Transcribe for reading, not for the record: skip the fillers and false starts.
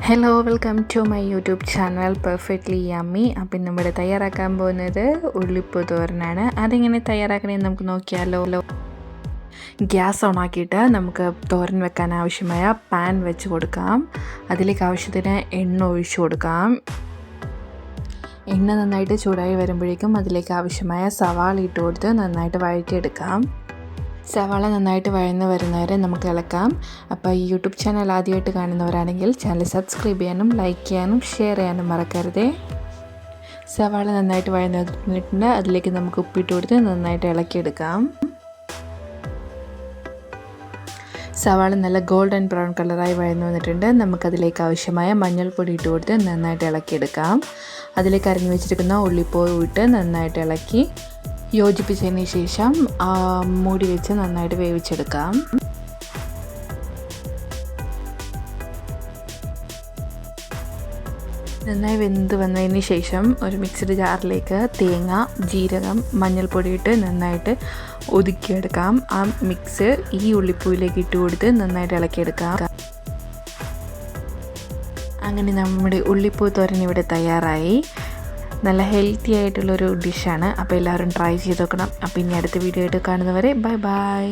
Hello welcome to my YouTube channel perfectly yummy. Appam നമ്മുടെ തയ്യാറാക്കാൻ പോകുന്നത് ഉള്ളിപ്പൂ തോരനാണ്. അതെങ്ങനെ തയ്യാറാക്കണമെന്ന് നമുക്ക് നോക്കിയാലോ. ഗ്യാസ് ഓൺ ആക്കിയിട്ട് നമുക്ക് തോരൻ വെക്കാൻ ആവശ്യമായ പാൻ വെച്ച് കൊടുക്കാം. അതിലേക്ക് ആവശ്യത്തിന് എണ്ണ ഒഴിച്ചു കൊടുക്കാം. എണ്ണ നന്നായിട്ട് ചൂടായി വരുമ്പോഴേക്കും അതിലേക്ക് ആവശ്യമായ സവാള ഇട്ട് കൊടുത്ത് നന്നായിട്ട് വഴറ്റിയെടുക്കാം. സവാള നന്നായിട്ട് വഴന്ന് വരുന്നവരെ നമുക്ക് ഇളക്കാം. അപ്പോൾ ഈ യൂട്യൂബ് ചാനൽ ആദ്യമായിട്ട് കാണുന്നവരാണെങ്കിൽ ചാനൽ സബ്സ്ക്രൈബ് ചെയ്യാനും ലൈക്ക് ചെയ്യാനും ഷെയർ ചെയ്യാനും മറക്കരുതേ. സവാള നന്നായിട്ട് വഴന്നിട്ടുണ്ട്. അതിലേക്ക് നമുക്ക് ഉപ്പിട്ട് കൊടുത്ത് നന്നായിട്ട് ഇളക്കിയെടുക്കാം. സവാള നല്ല ഗോൾഡൻ ബ്രൗൺ കളറായി വഴന്നു വന്നിട്ടുണ്ട്. നമുക്കതിലേക്ക് ആവശ്യമായ മഞ്ഞൾപ്പൊടി ഇട്ട് കൊടുത്ത് നന്നായിട്ട് ഇളക്കിയെടുക്കാം. അതിലേക്ക് അരിഞ്ഞു വെച്ചിരിക്കുന്ന ഉള്ളിപ്പൂ ഇട്ട് നന്നായിട്ട് ഇളക്കി യോജിപ്പിച്ചതിന് ശേഷം മൂടി വെച്ച് നന്നായിട്ട് വേവിച്ചെടുക്കാം. നന്നായി വെന്ത് വന്നതിന് ശേഷം ഒരു മിക്സിയുടെ ജാറിലേക്ക് തേങ്ങ, ജീരകം, മഞ്ഞൾപ്പൊടി ഇട്ട് നന്നായിട്ട് ഒതുക്കിയെടുക്കാം. ആ മിക്സ് ഈ ഉള്ളിപ്പൂവിലേക്ക് ഇട്ട് കൊടുത്ത് നന്നായിട്ട് ഇളക്കിയെടുക്കാം. അങ്ങനെ നമ്മുടെ ഉള്ളിപ്പൂ തോരൻ ഇവിടെ തയ്യാറായി. നല്ല ഹെൽത്തി ആയിട്ടുള്ളൊരു ഡിഷാണ്. അപ്പോൾ എല്ലാവരും ട്രൈ ചെയ്ത് നോക്കണം. അപ്പോൾ ഇനി അടുത്ത വീഡിയോ ആയിട്ട് കാണുന്നവരെ ബൈ ബൈ.